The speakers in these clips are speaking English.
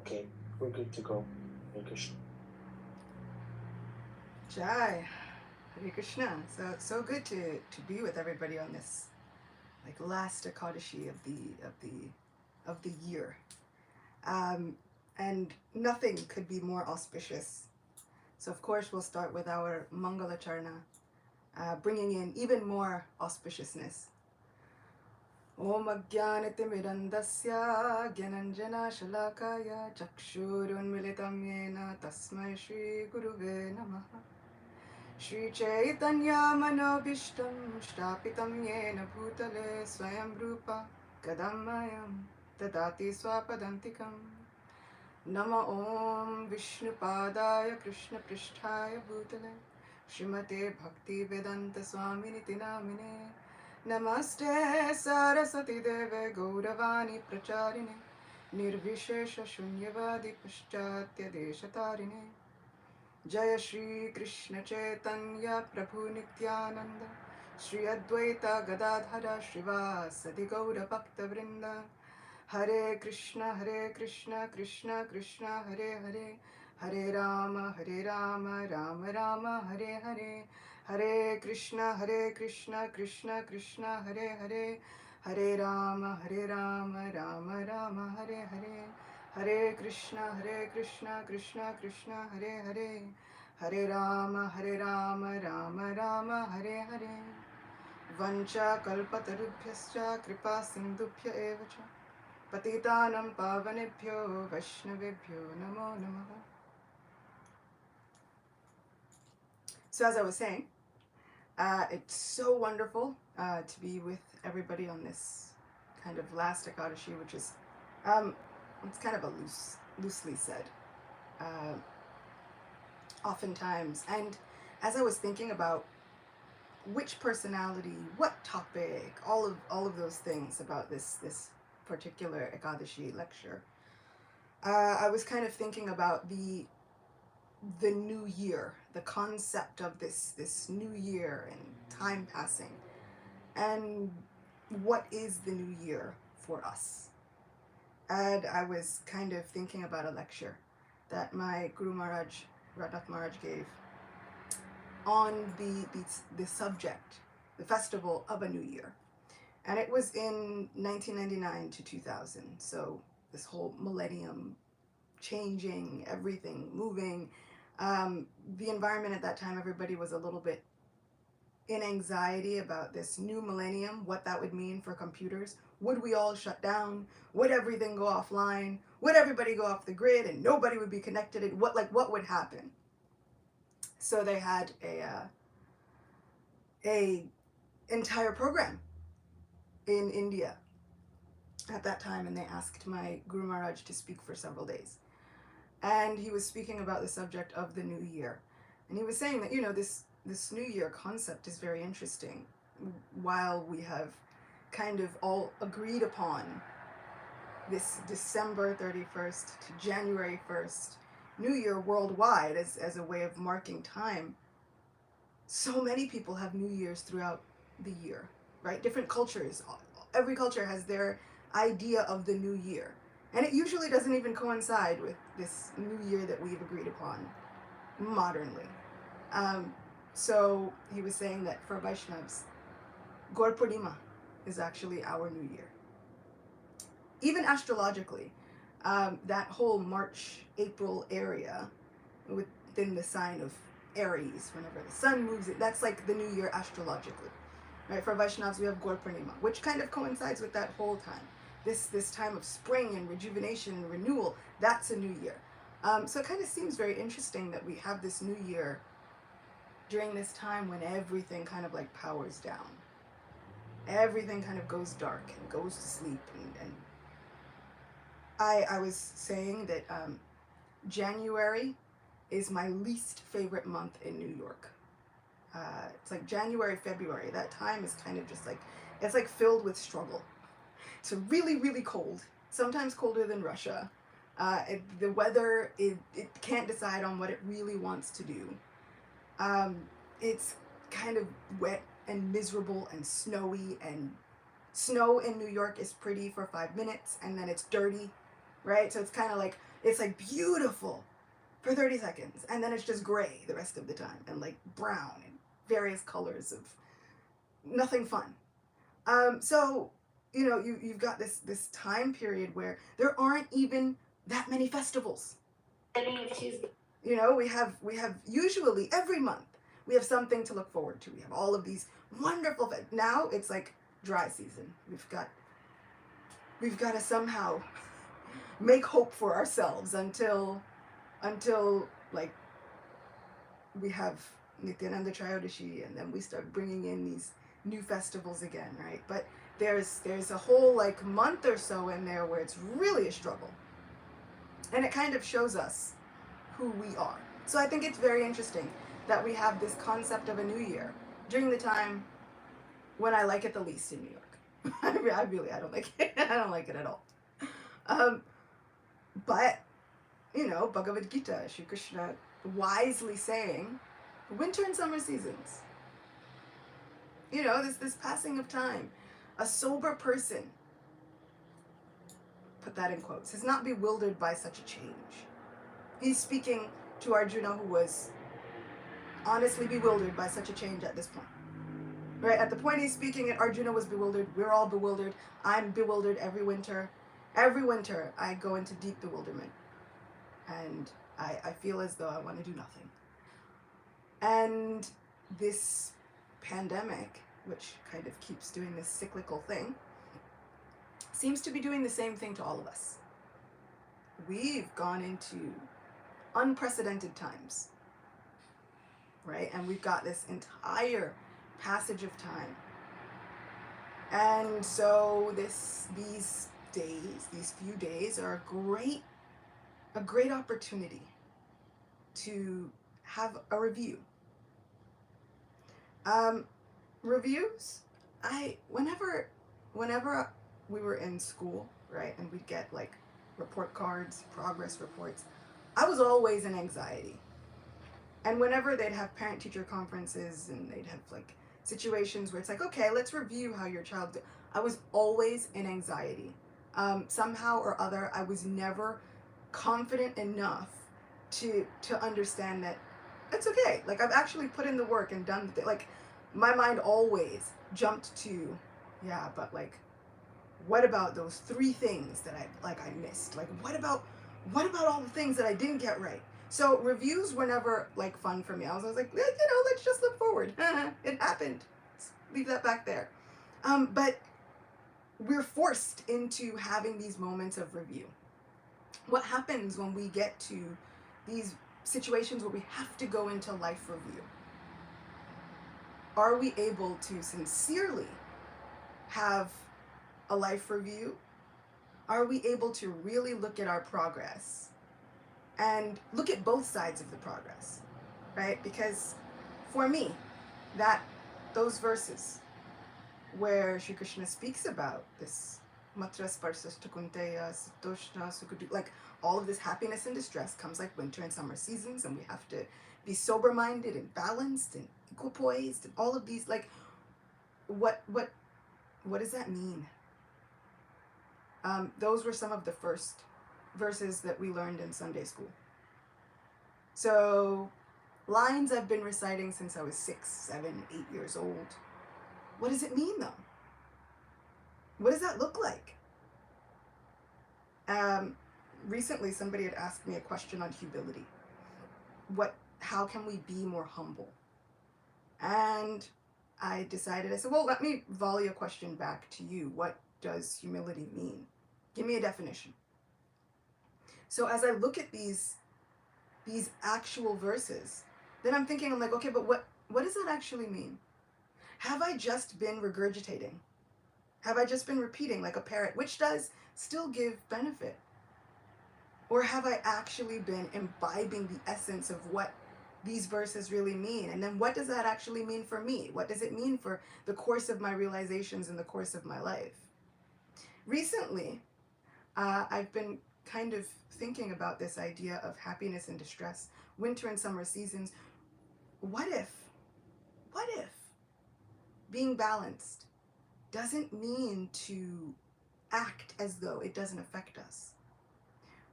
Okay, we're good to go. Hare Krishna. Jai, Hare Krishna. So good to be with everybody on this like last Ekadashi of the year. Um, and nothing could be more auspicious. So of course we'll start with our Mangala Charna, bringing in even more auspiciousness. Om Ajnanatimirandasya Gyananjana Shalakaya Chakshurunmilitam Yena Tasmai Shri Guruve Namaha. Shri Chaitanya Manobishtam Shtapitam Yena Bhutale Swayam Rupa Kadamayam Tadati Swapadantikam Nama Om Vishnupadaya Krishna Pristhaya Bhutale Srimate Bhakti Vedanta Swaminiti Namine Namaste Saraswati Deve Gauravani Pracharine Nirvishesha Shunyavadi Paschatya Deshatarine Jaya Shri Krishna Chaitanya Prabhu Nityananda Shri Advaita Gadadhara Srivasadi Gaura Bhakta Vrinda Hare Krishna Krishna Krishna Hare Hare Hare Rama Rama Rama Hare Hare Hare Krishna Krishna Krishna Hare Hare Hare Rama Rama Rama Hare Hare Hare Krishna Krishna Krishna Hare Hare Hare Rama Rama Rama Hare Hare Vancha kalpatarubhyascha kripa sindubhya evacha Patitanam pavanebhyo vaishnavebhyo namo namaha. So as I was saying, it's so wonderful to be with everybody on this kind of last Ekadashi, which is, um, it's kind of a loosely said, uh, oftentimes. And as I was thinking about which personality, what topic, all of those things about this particular Ekadashi lecture, I was kind of thinking about the new year, the concept of this new year and time passing, and what is the new year for us. And I was kind of thinking about a lecture that my Guru Maharaj, Radhath Maharaj, gave on the subject, the festival of a new year. And it was in 1999 to 2000. So this whole millennium changing, everything moving. The environment at that time, everybody was a little bit in anxiety about this new millennium, what that would mean for computers. Would we all shut down? Would everything go offline? Would everybody go off the grid and nobody would be connected? And what would happen? So they had a entire program in India at that time, and they asked my Guru Maharaj to speak for several days. And he was speaking about the subject of the new year. And he was saying that, this new year concept is very interesting. While we have kind of all agreed upon this December 31st to January 1st New Year worldwide as a way of marking time, so many people have New Year's throughout the year, right? Different cultures, every culture has their idea of the new year. And it usually doesn't even coincide with this new year that we've agreed upon modernly. Um, so he was saying that for Vaishnavas, Gaur Purnima is actually our new year. Even astrologically, that whole March, April area within the sign of Aries, whenever the sun moves it, that's like the new year astrologically. Right? For Vaishnavas, we have Gaur Purnima, which kind of coincides with that whole time. This time of spring and rejuvenation and renewal, that's a new year. So it kind of seems very interesting that we have this new year during this time when everything kind of like powers down. Everything kind of goes dark and goes to sleep. And I was saying that January is my least favorite month in New York. It's like January, February. That time is kind of just like, it's like filled with struggle. It's really, really cold, sometimes colder than Russia. The weather, it can't decide on what it really wants to do. It's kind of wet and miserable and snowy, and snow in New York is pretty for 5 minutes and then it's dirty, right? So it's kind of like It's like beautiful for 30 seconds, and then it's just gray the rest of the time, and like brown and various colors of nothing fun. So you've got this time period where there aren't even that many festivals. We have usually every month we have something to look forward to. We have all of these wonderful now it's like dry season. We've got to somehow make hope for ourselves until like we have Nityananda Trayodshi, and then we start bringing in these new festivals again, right? But there's a whole like month or so in there where it's really a struggle, and it kind of shows us who we are. So I think it's very interesting that we have this concept of a new year during the time when I like it the least in New York. I don't like it. I don't like it at all. But Bhagavad Gita, Shri Krishna wisely saying, winter and summer seasons. This passing of time. A sober person, put that in quotes, is not bewildered by such a change. He's speaking to Arjuna, who was honestly bewildered by such a change at this point. Right? At the point he's speaking it, Arjuna was bewildered. We're all bewildered. I'm bewildered every winter. Every winter I go into deep bewilderment. And I feel as though I want to do nothing. And this pandemic, which kind of keeps doing this cyclical thing, seems to be doing the same thing to all of us. We've gone into unprecedented times, right? And we've got this entire passage of time. And so these few days are a great opportunity to have a review. Reviews, whenever we were in school, right, and we'd get like report cards, progress reports, I was always in anxiety. And whenever they'd have parent-teacher conferences and they'd have like situations where it's like, okay, let's review how your child did, I was always in anxiety. Somehow or other, I was never confident enough to understand that it's okay. Like, I've actually put in the work and done like, my mind always jumped to, yeah, but like, what about those 3 things that I missed? Like, what about all the things that I didn't get right? So reviews were never like fun for me. I was like, let's just look forward. It happened. Leave that back there. But we're forced into having these moments of review. What happens when we get to these situations where we have to go into life review? Are we able to sincerely have a life review? Are we able to really look at our progress and look at both sides of the progress, right? Because for me, those verses where Shri Krishna speaks about this matra sparsashta kunteya satoshna sukadu, like all of this happiness and distress comes like winter and summer seasons, and we have to be sober-minded and balanced and equipoised and all of these, like, what does that mean? Those were some of the first verses that we learned in Sunday school. So lines I've been reciting since I was 6, 7, 8 years old. What does it mean, though? What does that look like? Recently, somebody had asked me a question on humility. How can we be more humble? And I said, well, let me volley a question back to you. What does humility mean? Give me a definition. So as I look at these actual verses, then I'm like, okay, but what does that actually mean? Have I just been regurgitating? Have I just been repeating like a parrot, which does still give benefit? Or have I actually been imbibing the essence of what these verses really mean? And then what does that actually mean for me? What does it mean for the course of my realizations in the course of my life? Recently, I've been kind of thinking about this idea of happiness and distress, winter and summer seasons. What if being balanced doesn't mean to act as though it doesn't affect us?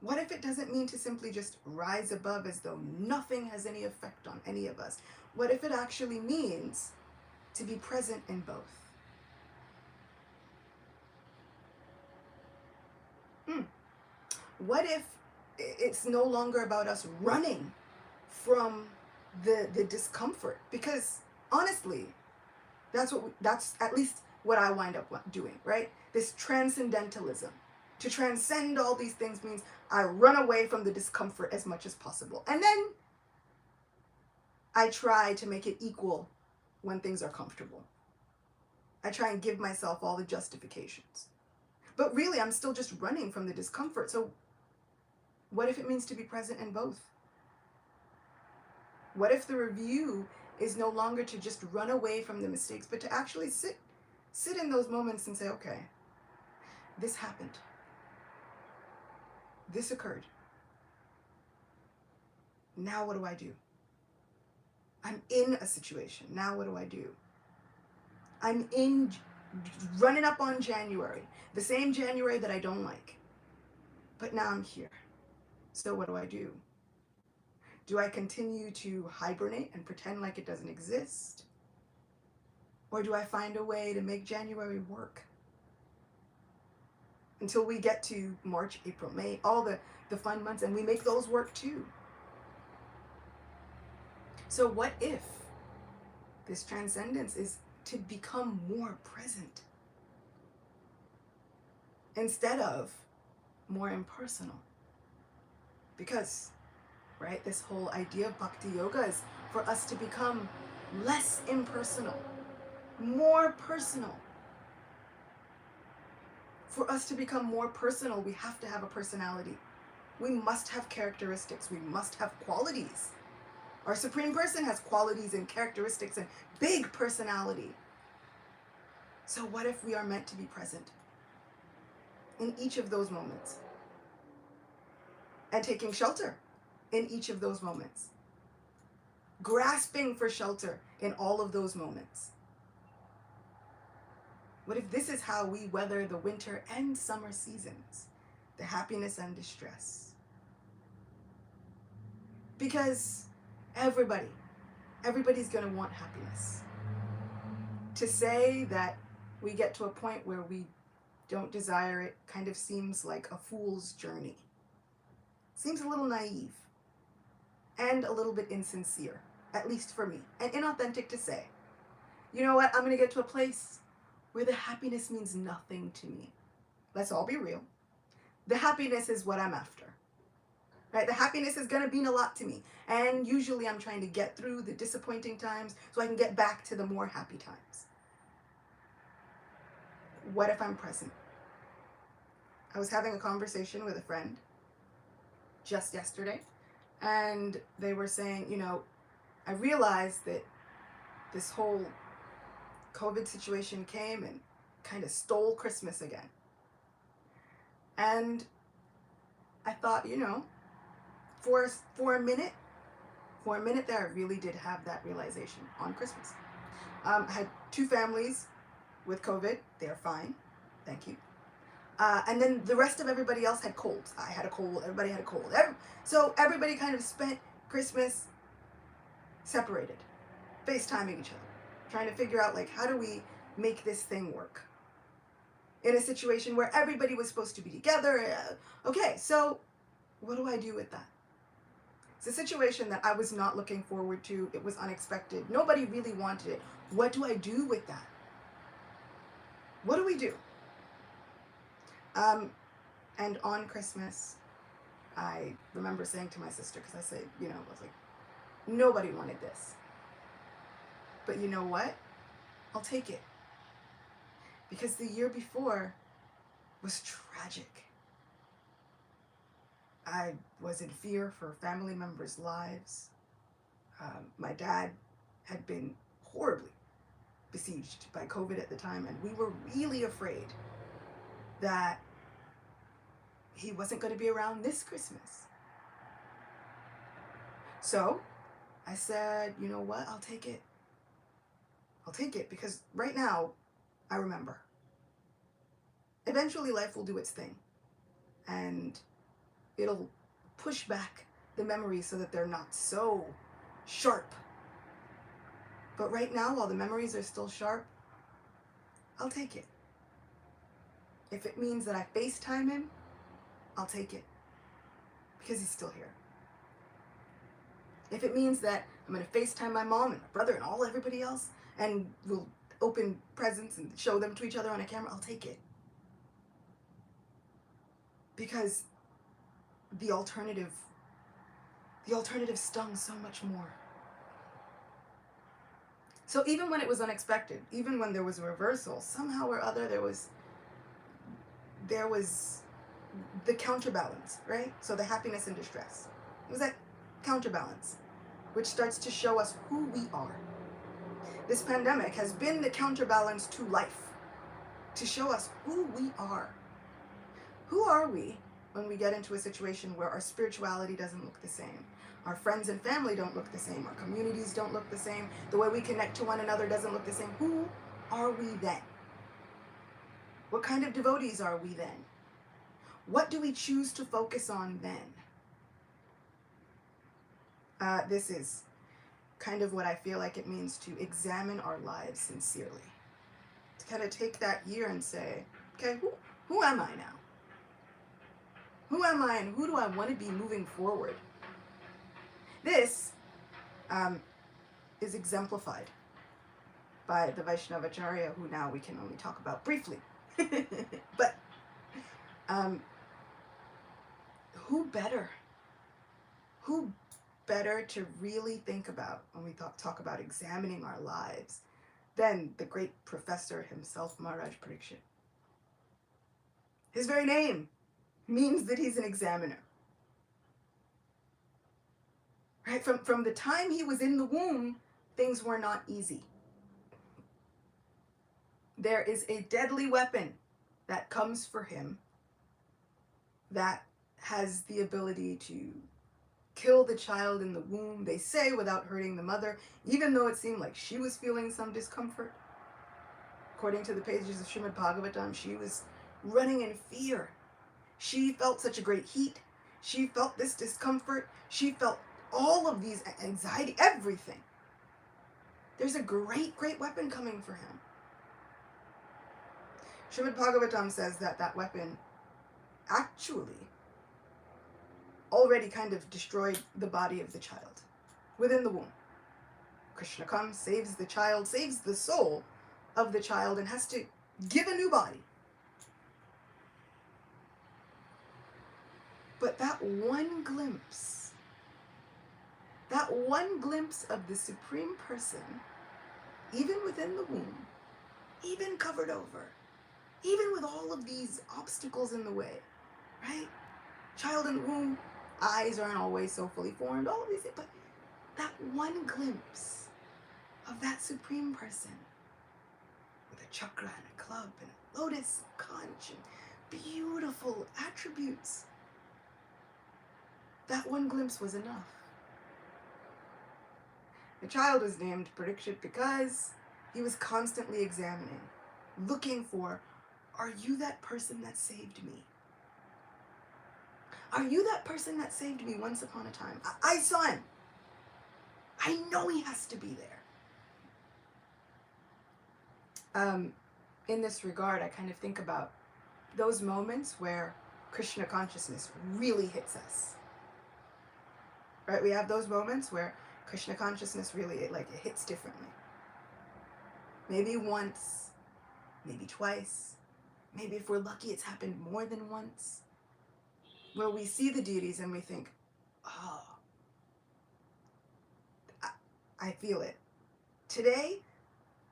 What if it doesn't mean to simply just rise above as though nothing has any effect on any of us? What if it actually means to be present in both? What if it's no longer about us running from the discomfort? Because honestly, that's at least what I wind up doing, right? This transcendentalism. To transcend all these things means I run away from the discomfort as much as possible. And then I try to make it equal when things are comfortable. I try and give myself all the justifications. But really, I'm still just running from the discomfort. So what if it means to be present in both? What if the review is no longer to just run away from the mistakes, but to actually sit in those moments and say, okay, this happened. This occurred. Now what do I do? I'm in a situation. Now what do I do? I'm running up on January, the same January that I don't like. But now I'm here. So what do I do? Do I continue to hibernate and pretend like it doesn't exist? Or do I find a way to make January work? Until we get to March, April, May, all the fun months, and we make those work too. So what if this transcendence is to become more present instead of more impersonal? Because, right, this whole idea of bhakti yoga is for us to become less impersonal, more personal. For us to become more personal, we have to have a personality. We must have characteristics. We must have qualities. Our Supreme Person has qualities and characteristics and big personality. So what if we are meant to be present in each of those moments? And taking shelter in each of those moments. Grasping for shelter in all of those moments. What if this is how we weather the winter and summer seasons? The happiness and distress. Because everybody's going to want happiness. To say that we get to a point where we don't desire it kind of seems like a fool's journey. Seems a little naive and a little bit insincere, at least for me, and inauthentic to say, you know what, I'm going to get to a place where the happiness means nothing to me. Let's all be real. The happiness is what I'm after. Right? The happiness is going to mean a lot to me. And usually I'm trying to get through the disappointing times so I can get back to the more happy times. What if I'm present? I was having a conversation with a friend just yesterday, and they were saying, you know, I realized that this whole COVID situation came and kind of stole Christmas again. And I thought, you know, for a minute there, I really did have that realization on Christmas. I had 2 families with COVID. They're fine. Thank you. And then the rest of everybody else had colds. I had a cold. Everybody had a cold. So everybody kind of spent Christmas separated, FaceTiming each other, trying to figure out, like, how do we make this thing work in a situation where everybody was supposed to be together. Okay, so what do I do with that? It's a situation that I was not looking forward to. It was unexpected. Nobody really wanted it. What do I do with that? What do we do? And on Christmas, I remember saying to my sister, because I said, you know, I was like, nobody wanted this. But you know what? I'll take it. Because the year before was tragic. I was in fear for family members' lives. My dad had been horribly besieged by COVID at the time, and we were really afraid that he wasn't going to be around this Christmas. So I said, you know what? I'll take it. I'll take it, because right now I remember. Eventually life will do its thing. And It'll push back the memories so that they're not so sharp. But right now, while the memories are still sharp, I'll take it. If it means that I FaceTime him, I'll take it. Because he's still here. If it means that I'm going to FaceTime my mom and my brother and everybody else, and we'll open presents and show them to each other on a camera, I'll take it. Because the alternative stung so much more. So even when it was unexpected, even when there was a reversal, somehow or other there was the counterbalance, right? So the happiness and distress. It was that counterbalance, which starts to show us who we are. This pandemic has been the counterbalance to life, to show us who we are. Who are we when we get into a situation where our spirituality doesn't look the same? Our friends and family don't look the same. Our communities don't look the same. The way we connect to one another doesn't look the same. Who are we then? What kind of devotees are we then? What do we choose to focus on then? This is kind of what I feel like it means to examine our lives sincerely. To kind of take that year and say, okay, who am I now? Who am I and who do I want to be moving forward? This is exemplified by the Vaishnavacharya, who now we can only talk about briefly. But who better? Who better to really think about when we talk about examining our lives than the great professor himself, Maharaja Pariksit? His very name means that he's an examiner. Right? From the time he was in the womb, things were not easy. There is a deadly weapon that comes for him that has the ability to kill the child in the womb, they say, without hurting the mother, even though it seemed like she was feeling some discomfort. According to the pages of Srimad Bhagavatam, she was running in fear. She felt such a great heat. She felt this discomfort. She felt all of these anxiety, everything. There's a great, great weapon coming for him. Srimad Bhagavatam says that that weapon actually already kind of destroyed the body of the child within the womb. Krishna comes, saves the child, saves the soul of the child, and has to give a new body. But that one glimpse of the Supreme Person, even within the womb, even covered over, even with all of these obstacles in the way, right? Child in the womb, eyes aren't always so fully formed, all of these things, but that one glimpse of that Supreme Person with a chakra and a club and a lotus conch and beautiful attributes, that one glimpse was enough. The child was named Pariksit because he was constantly examining, looking for, are you that person that saved me? Are you that person that saved me once upon a time? I saw him. I know he has to be there. In this regard, I kind of think about those moments where Krishna consciousness really hits us. Right? We have those moments where Krishna consciousness really, it hits differently. Maybe once, maybe twice, maybe if we're lucky it's happened more than once, where we see the deities and we think, oh, I feel it. Today,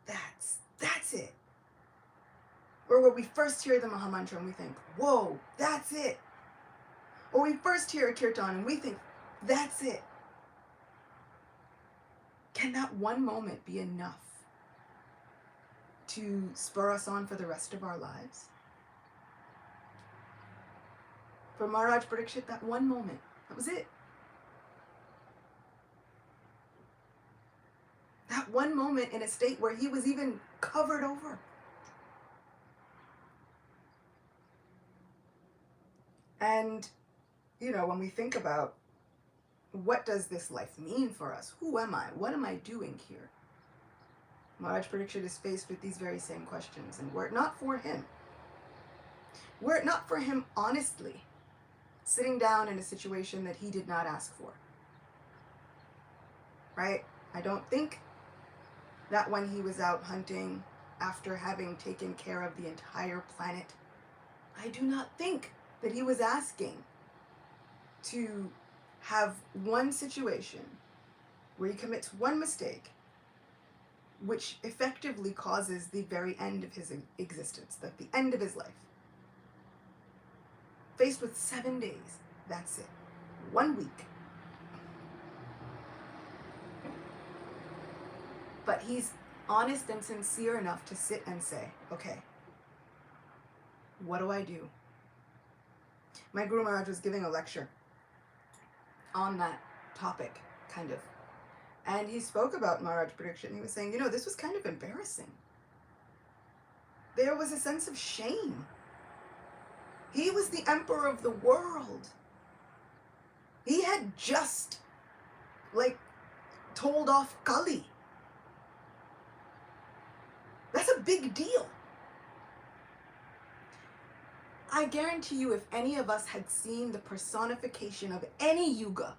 that's it. Or where we first hear the Mahamantra and we think, whoa, that's it. Or we first hear a kirtan and we think, that's it. Can that one moment be enough to spur us on for the rest of our lives? For Maharaja Pariksit, that one moment, that was it. That one moment in a state where he was even covered over. And when we think about what does this life mean for us? Who am I? What am I doing here? Maharaj Pariksit is faced with these very same questions, and were it not for him, honestly sitting down in a situation that he did not ask for, right? I don't think that when he was out hunting after having taken care of the entire planet, I do not think that he was asking to have one situation where he commits one mistake which effectively causes the very end of his existence, the end of his life. Faced with 7 days, that's it. 1 week. But he's honest and sincere enough to sit and say, okay, what do I do? My Guru Maharaj was giving a lecture on that topic, kind of. And he spoke about Maharaj Pariksit. He was saying, this was kind of embarrassing. There was a sense of shame. He was the emperor of the world. He had just, told off Kali. That's a big deal. I guarantee you, if any of us had seen the personification of any yuga,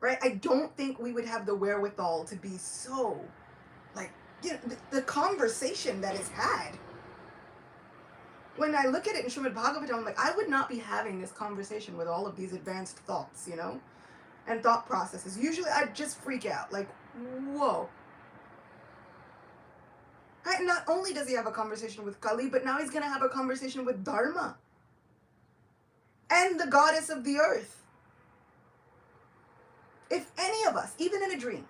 right, I don't think we would have the wherewithal to be so, the conversation that is had. When I look at it in Srimad Bhagavatam, I'm like, I would not be having this conversation with all of these advanced thoughts, and thought processes. Usually I'd just freak out, whoa. Right? Not only does he have a conversation with Kali, but now he's going to have a conversation with Dharma and the goddess of the earth. If any of us, even in a dream,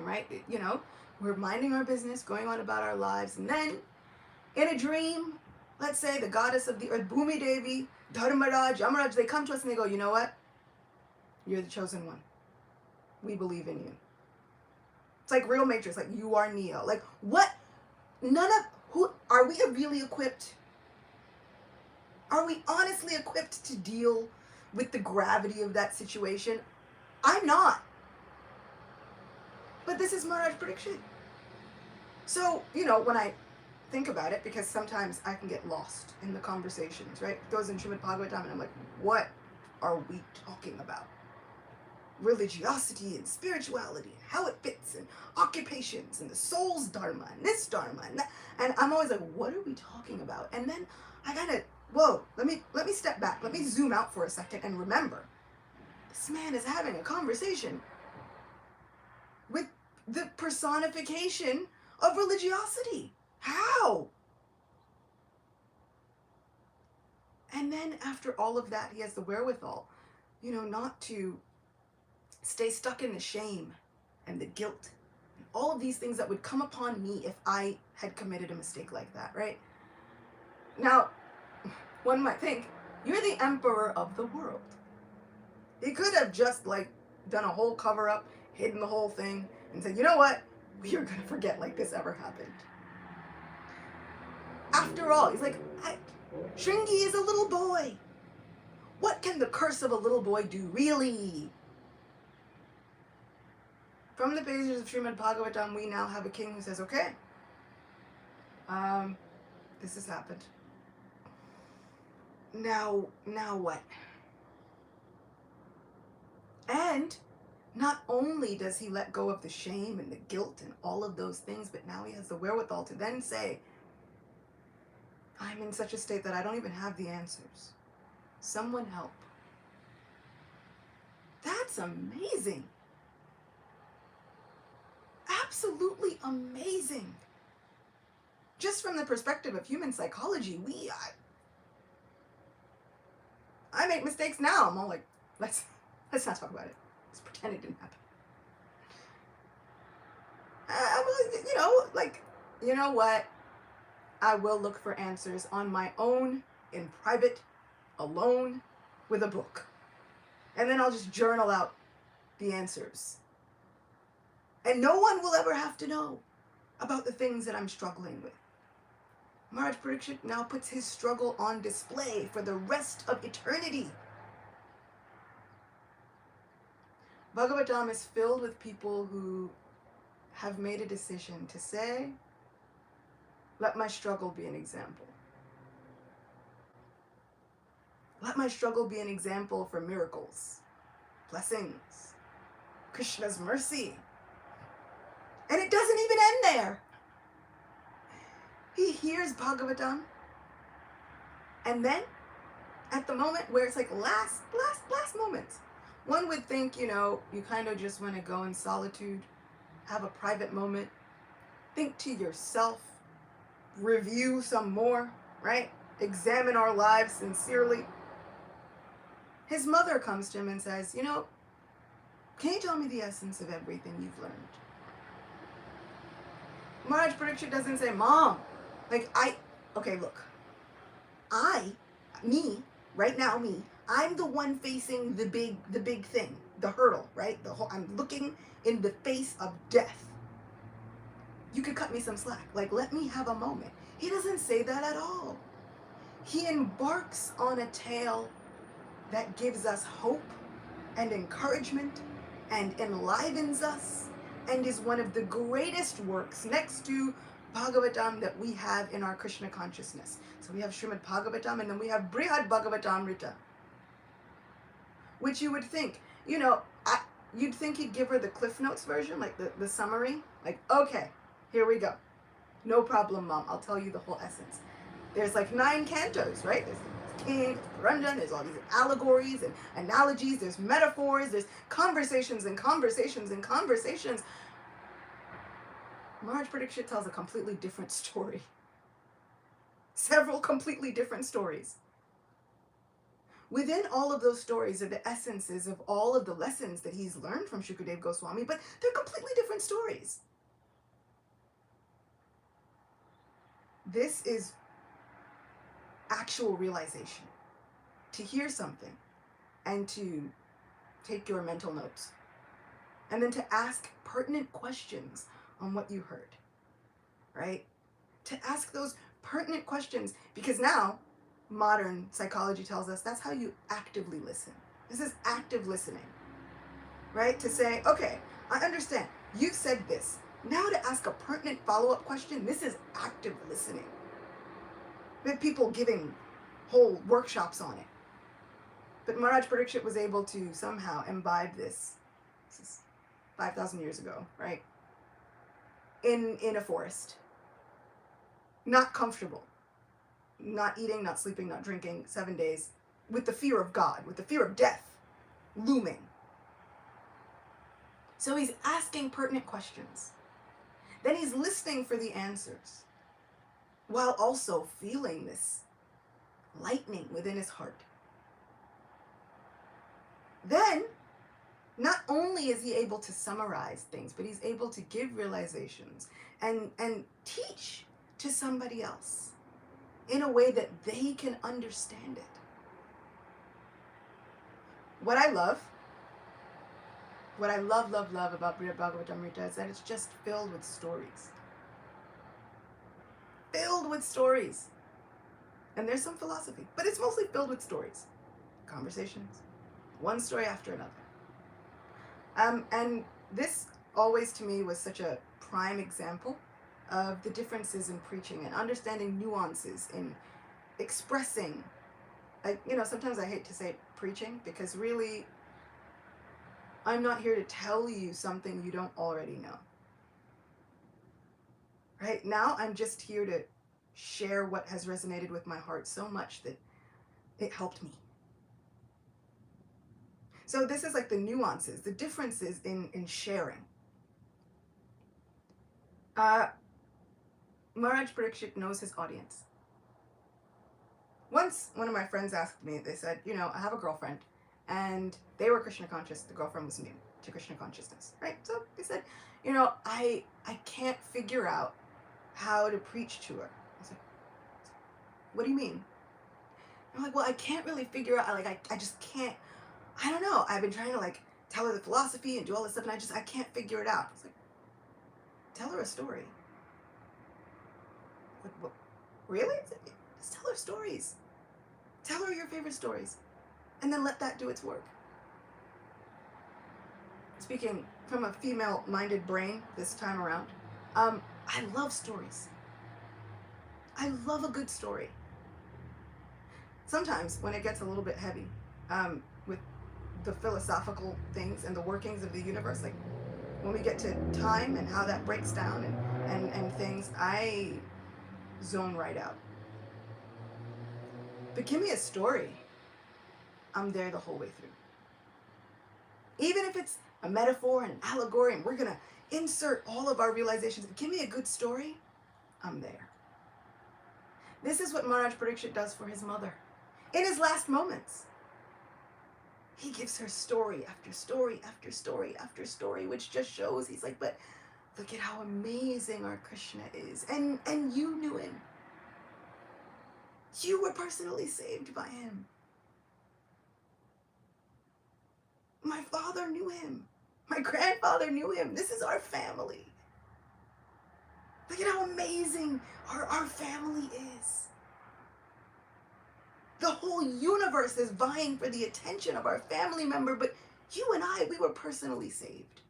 right? We're minding our business, going on about our lives, and then in a dream, let's say the goddess of the earth, Bhumi Devi, Dharmaraj, Yamaraj, they come to us and they go, you know what? You're the chosen one. We believe in you. It's like real Matrix, you are Neo. What? Are we really equipped? Are we honestly equipped to deal with the gravity of that situation? I'm not. But this is Maharaj Pariksit. So, when I think about it, because sometimes I can get lost in the conversations, right? It goes in Srimad Bhagavatam and I'm like, what are we talking about? Religiosity and spirituality and how it fits and occupations and the soul's dharma and this dharma and that. And I'm always like, what are we talking about? And then I kind of, whoa, let me step back. Let me zoom out for a second and remember, this man is having a conversation with the personification of religiosity. How? And then after all of that, he has the wherewithal, not to stay stuck in the shame and the guilt and all of these things that would come upon me if I had committed a mistake like that, right? Now, one might think, you're the emperor of the world. He could have just done a whole cover up, hidden the whole thing, and said, you know what? We are going to forget this ever happened. After all, he's like, Shringi is a little boy. What can the curse of a little boy do, really? From the pages of Srimad Bhagavatam, we now have a king who says, okay, this has happened. Now what? And not only does he let go of the shame and the guilt and all of those things, but now he has the wherewithal to then say, I'm in such a state that I don't even have the answers. Someone help. That's amazing. Absolutely amazing. Just from the perspective of human psychology, I make mistakes now. I'm all like, let's not talk about it. Let's pretend it didn't happen. You know what? I will look for answers on my own, in private, alone, with a book. And then I'll just journal out the answers. And no one will ever have to know about the things that I'm struggling with. Maharaj Pariksit now puts his struggle on display for the rest of eternity. Bhagavatam is filled with people who have made a decision to say, let my struggle be an example. Let my struggle be an example for miracles, blessings, Krishna's mercy. And it doesn't even end there. He hears Bhagavatam, and then at the moment where it's like last moments, one would think, you kind of just want to go in solitude, have a private moment, think to yourself, review some more, right? Examine our lives sincerely. His mother comes to him and says, can you tell me the essence of everything you've learned? Maharaj Pariksit doesn't say, Mom, okay, look, right now, I'm the one facing the big thing, the hurdle, right? I'm looking in the face of death. You could cut me some slack. Let me have a moment. He doesn't say that at all. He embarks on a tale that gives us hope and encouragement and enlivens us and is one of the greatest works next to Bhagavatam that we have in our Krishna consciousness. So we have Srimad Bhagavatam, and then we have Brihad Bhagavatamrita, which you would think, you'd think he'd give her the Cliff Notes version, like the summary. Okay, here we go. No problem, Mom. I'll tell you the whole essence. There's 9 cantos, right? There's King, Ranjan, there's all these allegories and analogies, there's metaphors, there's conversations and conversations and conversations. Maharaj Pariksit tells a completely different story. Several completely different stories. Within all of those stories are the essences of all of the lessons that he's learned from Shukadev Goswami, but they're completely different stories. This is actual realization. To hear something and to take your mental notes. And then to ask pertinent questions on what you heard. Right? To ask those pertinent questions, because now modern psychology tells us that's how you actively listen. This is active listening. Right? To say, okay, I understand. You've said this. Now to ask a pertinent follow-up question, this is active listening. We have people giving whole workshops on it. But Maharaj Pariksit was able to somehow imbibe this. This is 5,000 years ago, right? In a forest. Not comfortable. Not eating, not sleeping, not drinking, 7 days. With the fear of God, with the fear of death looming. So he's asking pertinent questions. Then he's listening for the answers, while also feeling this lightning within his heart. Then, not only is he able to summarize things, but he's able to give realizations and teach to somebody else in a way that they can understand it. What I love about Brihad Bhagavatamrita is that it's just filled with stories. Filled with stories. And there's some philosophy, but it's mostly filled with stories. Conversations. One story after another. And this always to me was such a prime example of the differences in preaching and understanding nuances in expressing. Sometimes I hate to say preaching, because really I'm not here to tell you something you don't already know. Right? Now I'm just here to share what has resonated with my heart so much that it helped me. So this is the nuances, the differences in sharing. Maharaj Pariksit knows his audience. Once one of my friends asked me, they said, I have a girlfriend, and they were Krishna conscious. The girlfriend was new to Krishna consciousness, right? So they said, I can't figure out how to preach to her. I was like, what do you mean? I'm like, well, I can't really figure out, I just can't, I don't know. I've been trying to tell her the philosophy and do all this stuff, and I can't figure it out. I was like, tell her a story. really? Just tell her stories. Tell her your favorite stories. And then let that do its work. Speaking from a female-minded brain this time around, I love stories. I love a good story. Sometimes when it gets a little bit heavy, with the philosophical things and the workings of the universe, like when we get to time and how that breaks down and things, I zone right out. But give me a story, I'm there the whole way through. Even if it's a metaphor and an allegory and we're going to insert all of our realizations, give me a good story, I'm there. This is what Maharaj Pariksit does for his mother. In his last moments, he gives her story after story after story after story, which just shows, he's like, but look at how amazing our Krishna is. And you knew him. You were personally saved by him. My father knew him. My grandfather knew him. This is our family. Look at how amazing our family is. The whole universe is vying for the attention of our family member, but you and I, we were personally saved.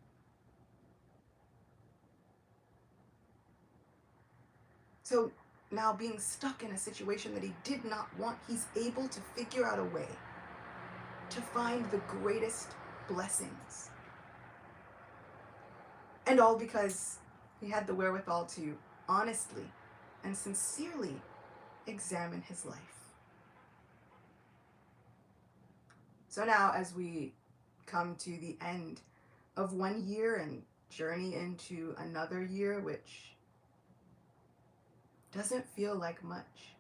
So now being stuck in a situation that he did not want, he's able to figure out a way to find the greatest blessings. And all because he had the wherewithal to honestly and sincerely examine his life. So now as we come to the end of 1 year and journey into another year, which doesn't feel like much.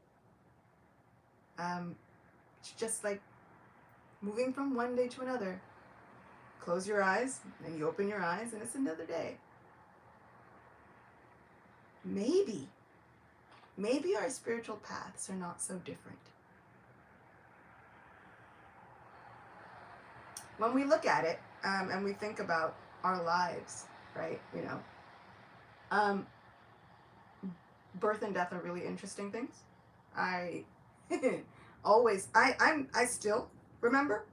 It's just like moving from one day to another. Close your eyes, and you open your eyes, and it's another day. Maybe our spiritual paths are not so different. When we look at it, and we think about our lives, right, birth and death are really interesting things. I still remember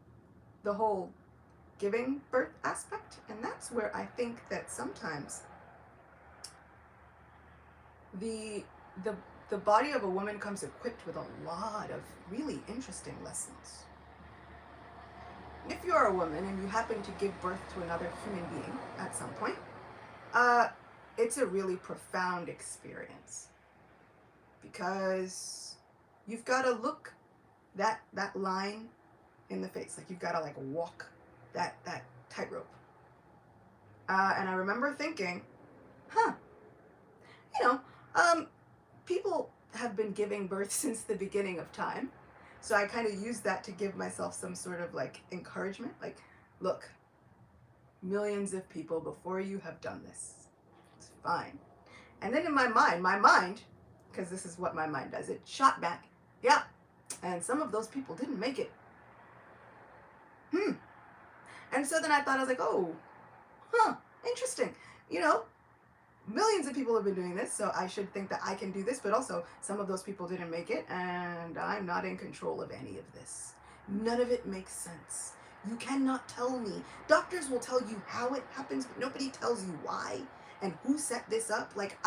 the whole giving birth aspect, and that's where I think that sometimes the body of a woman comes equipped with a lot of really interesting lessons. If you're a woman and you happen to give birth to another human being at some point, it's a really profound experience, because you've got to look that line in the face. Like, you've got to like walk that tightrope. And I remember thinking, people have been giving birth since the beginning of time. So I kind of used that to give myself some sort of like encouragement. Like, look, millions of people before you have done this. It's fine. And then in my mind, because this is what my mind does, it shot back. Yeah. And some of those people didn't make it. And so then I thought, I was like, oh, interesting. Millions of people have been doing this, so I should think that I can do this, but also some of those people didn't make it, and I'm not in control of any of this. None of it makes sense. You cannot tell me. Doctors will tell you how it happens, but nobody tells you why and who set this up. Like,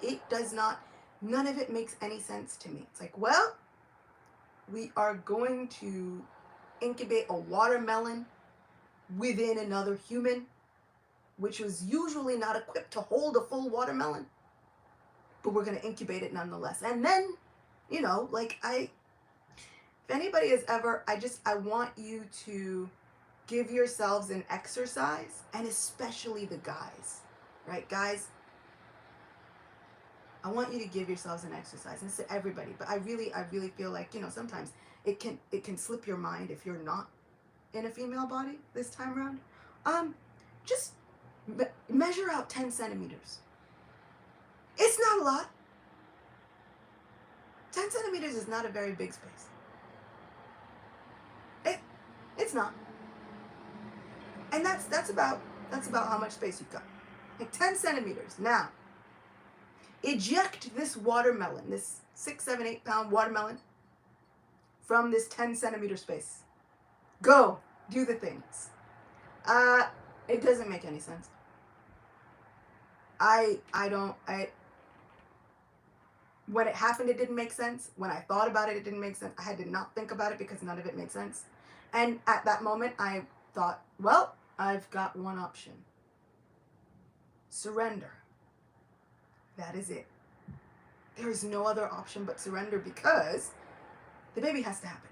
it does not, none of it makes any sense to me. It's like, well, we are going to incubate a watermelon within another human, which was usually not equipped to hold a full watermelon, but we're going to incubate it nonetheless. And then, if anybody has ever, I want you to give yourselves an exercise, and especially the guys, right? Guys, I want you to give yourselves an exercise, and it's to everybody, but I really feel like, sometimes it can slip your mind if you're not in a female body this time around. Just measure out 10 centimeters. It's not a lot. 10 centimeters is not a very big space. It's not. And that's about how much space you've got. Like 10 centimeters. Now, eject this watermelon, this 6, 7, 8 pound watermelon from this 10 centimeter space. Go, do the things. It doesn't make any sense. When it happened, it didn't make sense. When I thought about it, it didn't make sense. I had to not think about it because none of it made sense. And at that moment, I thought, well, I've got one option. Surrender. That is it. There is no other option but surrender, because the baby has to happen.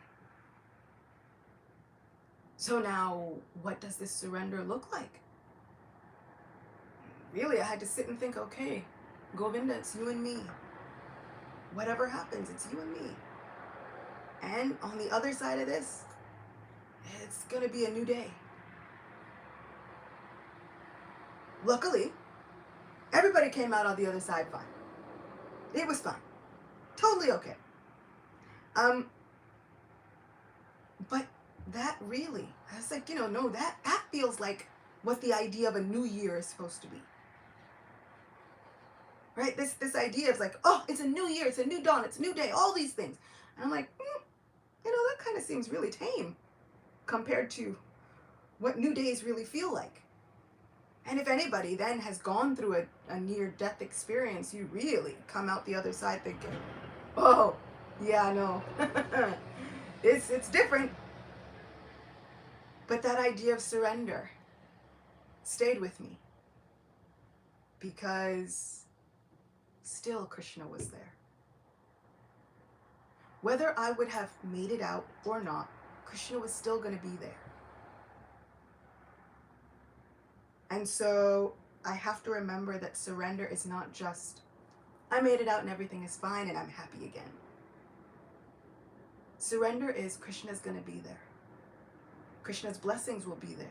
So now, what does this surrender look like? Really, I had to sit and think, okay, Govinda, it's you and me. Whatever happens, it's you and me. And on the other side of this, it's going to be a new day. Luckily, everybody came out on the other side fine. It was fine. Totally okay. But that really, I was like, no, that feels like what the idea of a new year is supposed to be. Right? This idea of like, oh, it's a new year, it's a new dawn, it's a new day, all these things. And I'm like, that kind of seems really tame compared to what new days really feel like. And if anybody then has gone through a near-death experience, you really come out the other side thinking, oh, yeah, no, it's different. But that idea of surrender stayed with me, because still Krishna was there. Whether I would have made it out or not, Krishna was still going to be there. And so I have to remember that surrender is not just, I made it out and everything is fine and I'm happy again. Surrender is Krishna's going to be there. Krishna's blessings will be there.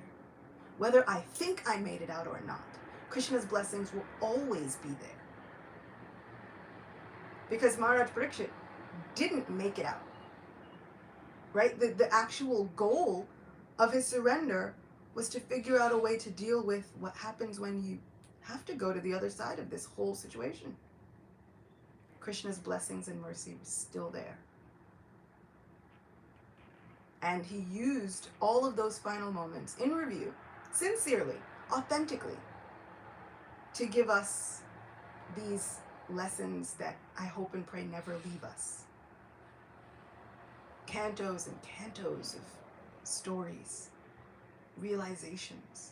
Whether I think I made it out or not, Krishna's blessings will always be there. Because Maharaja Pariksit didn't make it out. Right? The actual goal of his surrender was to figure out a way to deal with what happens when you have to go to the other side of this whole situation. Krishna's blessings and mercy was still there. And he used all of those final moments in review, sincerely, authentically, to give us these lessons that I hope and pray never leave us. Cantos and cantos of stories, realizations,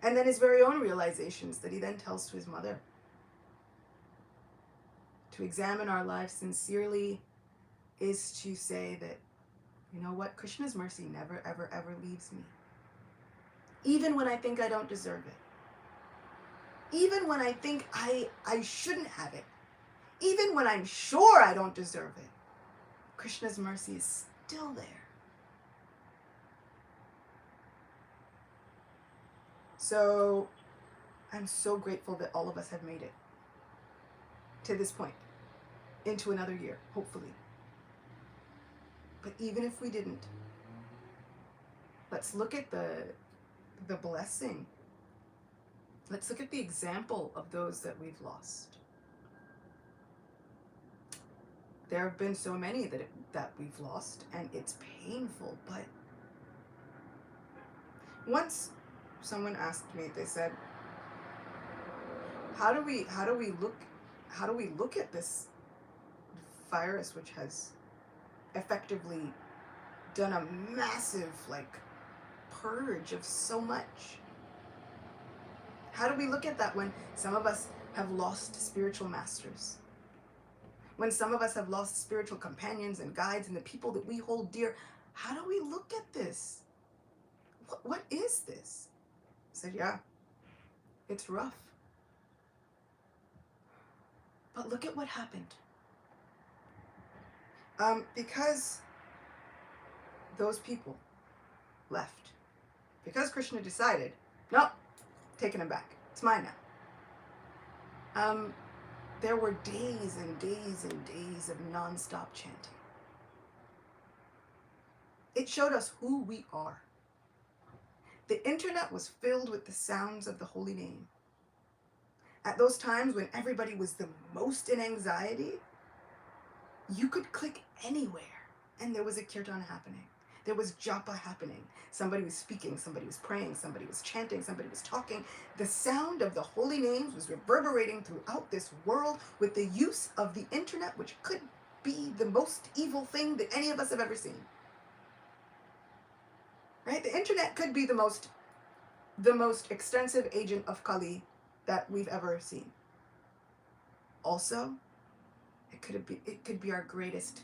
and then his very own realizations that he then tells to his mother. To examine our lives sincerely is to say that, you know what, Krishna's mercy never, ever, ever leaves me. Even when I think I don't deserve it. Even when I think I shouldn't have it. Even when I'm sure I don't deserve it. Krishna's mercy is still there. So I'm so grateful that all of us have made it to this point, into another year, hopefully. But even if we didn't, let's look at the blessing. Let's look at the example of those that we've lost. There have been so many that we've lost, and it's painful. But once someone asked me, they said, how do we look at this virus, which has effectively done a massive purge of so much? How do we look at that when some of us have lost spiritual masters? When some of us have lost spiritual companions and guides and the people that we hold dear? How do we look at this? What is this? I said, yeah, it's rough. But look at what happened. Because those people left. Because Krishna decided, no, taking him back. It's mine now. There were days and days and days of non-stop chanting. It showed us who we are. The internet was filled with the sounds of the holy name. At those times when everybody was the most in anxiety, you could click anywhere and there was a kirtan happening. There was japa happening. Somebody was speaking, somebody was praying, somebody was chanting, somebody was talking. The sound of the holy names was reverberating throughout this world with the use of the internet, which could be the most evil thing that any of us have ever seen. Right? The internet could be the most extensive agent of Kali that we've ever seen. Also, it could be our greatest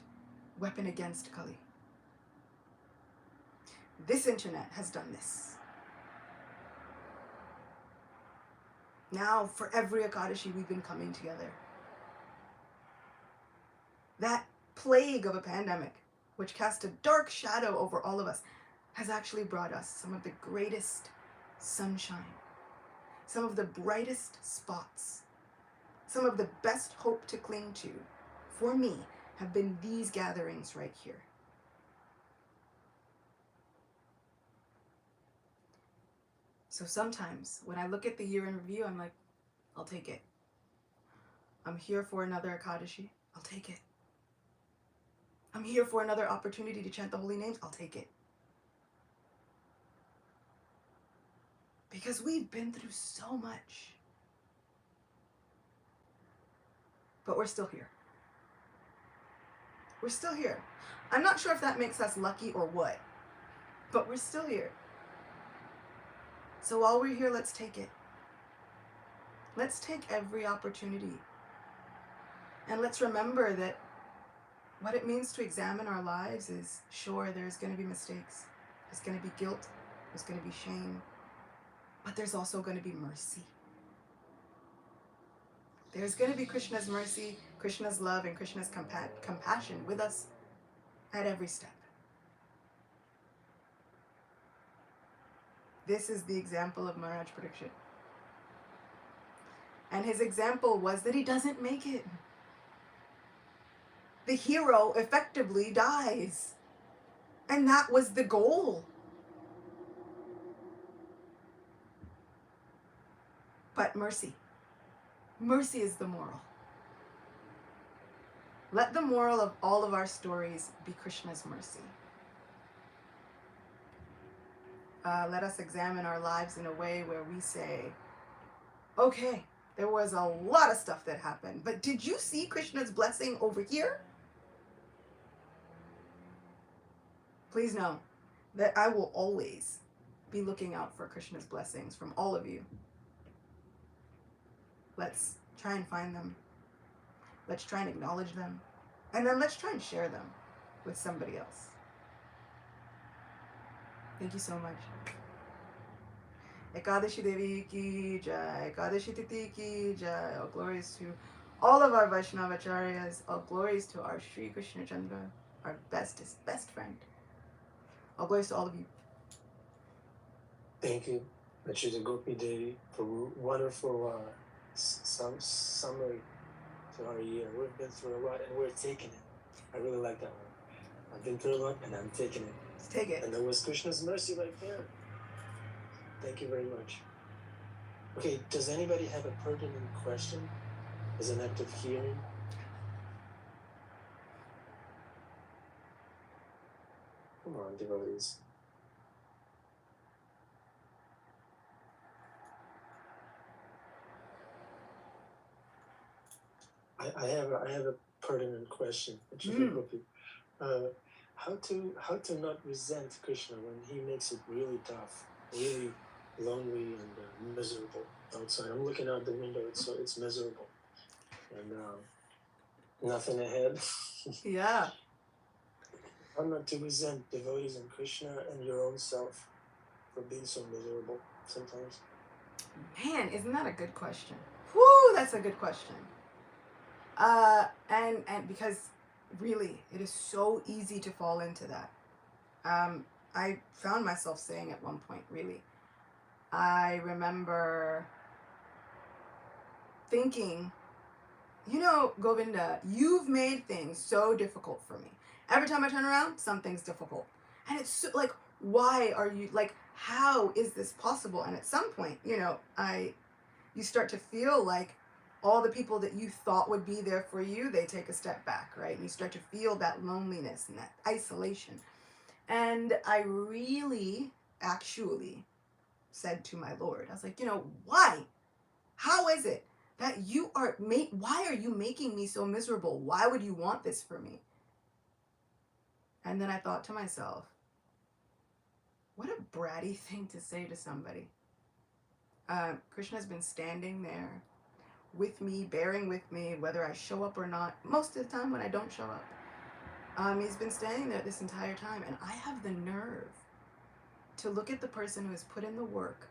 weapon against Kali. This internet has done this. Now, for every Ekadashi, we've been coming together. That plague of a pandemic, which cast a dark shadow over all of us, has actually brought us some of the greatest sunshine, some of the brightest spots, some of the best hope to cling to, for me, have been these gatherings right here. So sometimes when I look at the year in review, I'm like, I'll take it. I'm here for another Ekadashi. I'll take it. I'm here for another opportunity to chant the holy names. I'll take it. Because we've been through so much. But we're still here. We're still here. I'm not sure if that makes us lucky or what, but we're still here. So while we're here, let's take it. Let's take every opportunity. And let's remember that what it means to examine our lives is, sure, there's going to be mistakes. There's going to be guilt. There's going to be shame. But there's also going to be mercy. There's going to be Krishna's mercy, Krishna's love, and Krishna's compassion with us at every step. This is the example of Maharaj Pariksit. And his example was that he doesn't make it. The hero effectively dies. And that was the goal. But mercy. Mercy is the moral. Let the moral of all of our stories be Krishna's mercy. Let us examine our lives in a way where we say, okay, there was a lot of stuff that happened, but did you see Krishna's blessing over here? Please know that I will always be looking out for Krishna's blessings from all of you. Let's try and find them. Let's try and acknowledge them. And then let's try and share them with somebody else. Thank you so much. Ekadashi Devi ki jai, Ekadashi Titi ki jai. All glories to all of our Vaisnava Acharyas. All glories to our Sri Krishna Chandra, our bestest, best friend. All glories to all of you. Thank you, Machida Gopi Devi, for wonderful summary to our year. We've been through a lot and we're taking it. I really like that one. I've been through a lot and I'm taking it. Let's take it. And there was Krishna's mercy right there. Thank you very much. Okay, does anybody have a pertinent question as an act of hearing? Come on, devotees. I have a pertinent question. How to not resent Krishna when he makes it really tough, really lonely and miserable outside. I'm looking out the window. It's miserable, and nothing ahead. Yeah. How not to resent devotees and Krishna and your own self for being so miserable sometimes? Man, isn't that a good question? Whoo, that's a good question. And because really, it is so easy to fall into that. I found myself saying at one point, really, I remember thinking, you know, Govinda, you've made things so difficult for me. Every time I turn around, something's difficult. And it's so, like, why are you, like, how is this possible? And at some point, you know, I You start to feel like all the people that you thought would be there for you, they take a step back, right? And you start to feel that loneliness and that isolation. And I really, actually said to my Lord, I was like, why? How is it that why are you making me so miserable? Why would you want this for me? And then I thought to myself, what a bratty thing to say to somebody. Krishna's been standing there with me, bearing with me, whether I show up or not. Most of the time when I don't show up, he's been standing there this entire time, and I have the nerve to look at the person who has put in the work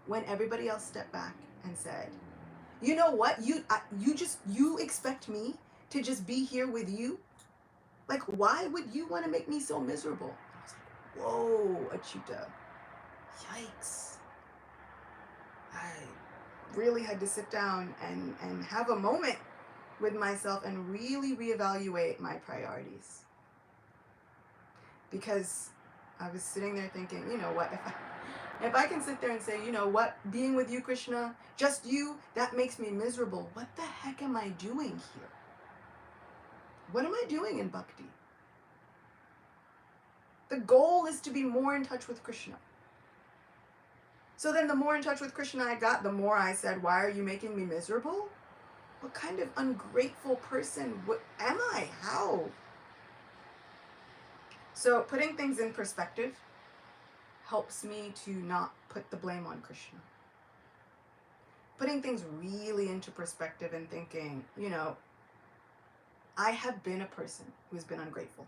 when everybody else stepped back and said, you know what, you expect me to just be here with you? Like, why would you want to make me so miserable? I was like, whoa, Achyuta, yikes. I really had to sit down and have a moment with myself and really reevaluate my priorities. Because I was sitting there thinking, you know what, if I can sit there and say, you know what, being with you, Krishna, just you, that makes me miserable. What the heck am I doing here? What am I doing in bhakti? The goal is to be more in touch with Krishna. So then the more in touch with Krishna I got, the more I said, why are you making me miserable? What kind of ungrateful person am I? How? So putting things in perspective helps me to not put the blame on Krishna. Putting things really into perspective and thinking, I have been a person who has been ungrateful.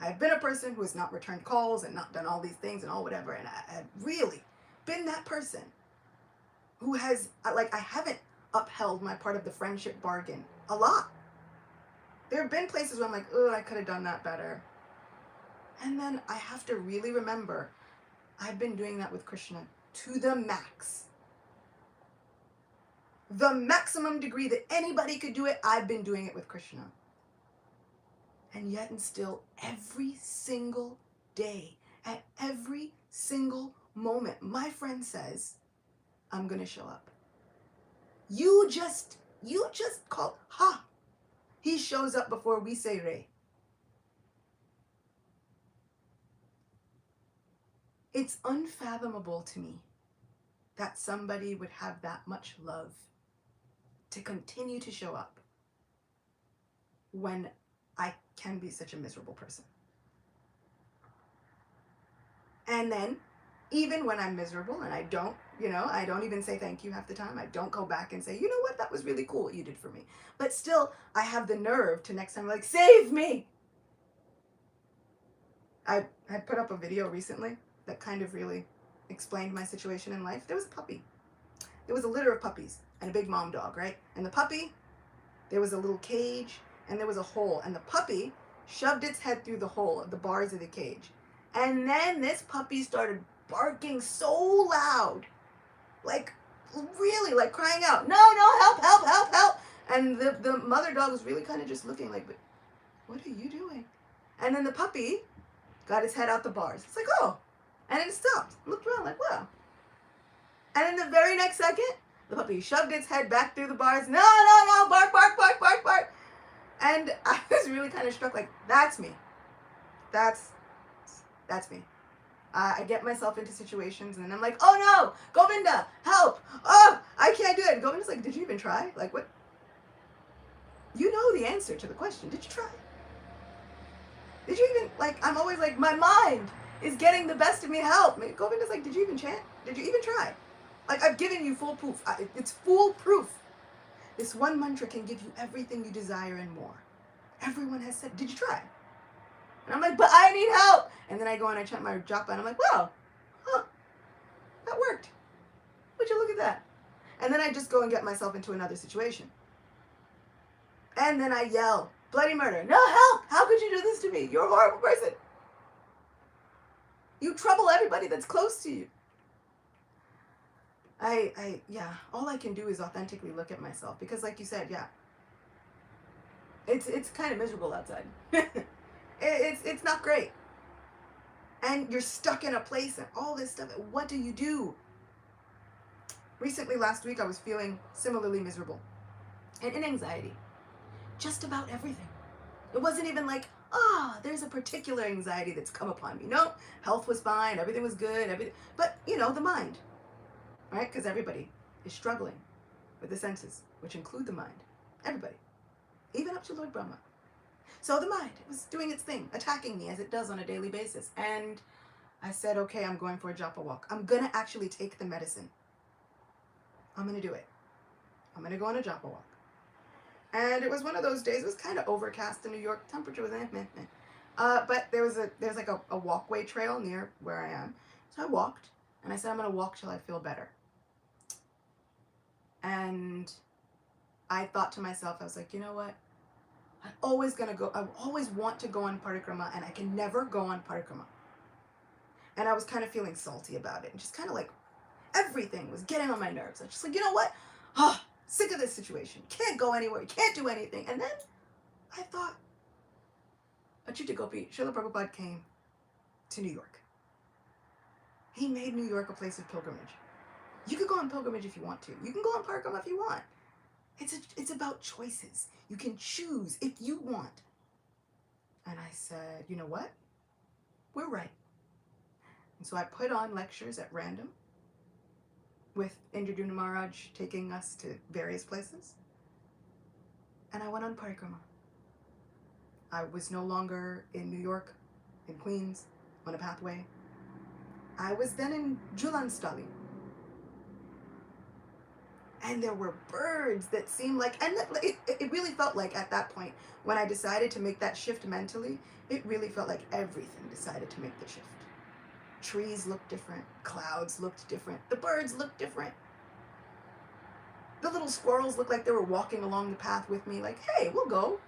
I have been a person who has not returned calls and not done all these things and all whatever. And I have really been that person who has, I haven't upheld my part of the friendship bargain a lot. There have been places where I'm like, oh, I could have done that better. And then I have to really remember, I've been doing that with Krishna to the max. The maximum degree that anybody could do it, I've been doing it with Krishna. And yet and still, every single day, at every single moment, my friend says, I'm going to show up. You just call, he shows up before we say re. It's unfathomable to me that somebody would have that much love to continue to show up when I can be such a miserable person. And then, even when I'm miserable and I don't even say thank you half the time. I don't go back and say, you know what, that was really cool what you did for me. But still, I have the nerve to next time, save me! I had put up a video recently that kind of really explained my situation in life. There was a puppy. There was a litter of puppies and a big mom dog, right? And the puppy, there was a little cage and there was a hole. And the puppy shoved its head through the hole of the bars of the cage. And then this puppy started barking so loud, really crying out, no, help, help, help, help. And the mother dog was really kind of just looking like, but what are you doing? And then the puppy got his head out the bars. It's like, oh. And it stopped. Looked around like, wow. And in the very next second, the puppy shoved its head back through the bars. No, bark, bark, bark, bark, bark. And I was really kind of struck, that's me. That's me. I get myself into situations and then I'm like, oh no, Govinda, help. Oh, I can't do it. And Govinda's like, did you even try? What? You know the answer to the question. Did you try? Did you even, I'm always like, my mind is getting the best of me, help. Govinda's like, did you even chant? Did you even try? I've given you full proof. It's foolproof. This one mantra can give you everything you desire and more. Everyone has said, did you try? And I'm like, but I need help. And then I go and I chant my japa and I'm like, wow, that worked. Would you look at that? And then I just go and get myself into another situation. And then I yell, bloody murder, no, help. How could you do this to me? You're a horrible person. You trouble everybody that's close to you. All I can do is authentically look at myself because like you said, it's kind of miserable outside. It's not great. And you're stuck in a place and all this stuff. What do? Recently, last week, I was feeling similarly miserable and in anxiety. Just about everything. It wasn't even like, there's a particular anxiety that's come upon me. No, health was fine, everything was good, everything. But, the mind, right? Because everybody is struggling with the senses, which include the mind. Everybody. Even up to Lord Brahma. So the mind was doing its thing, attacking me as it does on a daily basis. And I said, okay, I'm going for a japa walk. I'm going to actually take the medicine. I'm going to do it. I'm going to go on a japa walk. And it was one of those days. It was kind of overcast in New York. Temperature was but there's like a walkway trail near where I am. So I walked, and I said, I'm going to walk till I feel better. And I thought to myself, I was like, you know what? I always want to go on parikrama, and I can never go on parikrama. And I was kind of feeling salty about it, and just kind of like everything was getting on my nerves. I was just like, you know what? Sick of this situation. Can't go anywhere. You can't do anything. And then I thought, Achyuta Gopi, Srila Prabhupada came to New York. He made New York a place of pilgrimage. You could go on pilgrimage if you want to. You can go on parikrama if you want. It's about choices. You can choose if you want. And I said, you know what? We're right. And so I put on lectures at random, with Indraduna Maharaj taking us to various places. And I went on parikrama. I was no longer in New York, in Queens, on a pathway. I was then in Julanstali. And there were birds that seemed like, and it really felt like at that point, when I decided to make that shift mentally, it really felt like everything decided to make the shift. Trees looked different, clouds looked different, the birds looked different. The little squirrels looked like they were walking along the path with me, like, hey, we'll go.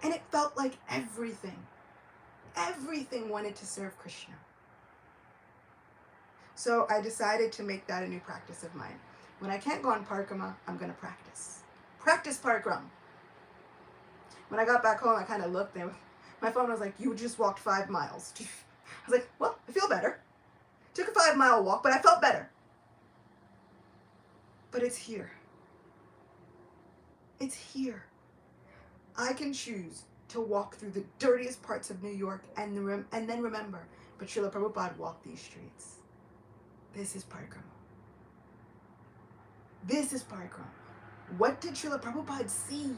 And it felt like everything wanted to serve Krishna. So I decided to make that a new practice of mine. When I can't go on parikrama, I'm going to practice. Practice parikrama. When I got back home, I kind of looked. My phone was like, you just walked 5 miles. I was like, well, I feel better. Took a 5-mile walk, but I felt better. But it's here. It's here. I can choose to walk through the dirtiest parts of New York and then remember, but Srila Prabhupada walked these streets. This is parikrama. This is parikrama. What did Srila Prabhupada see?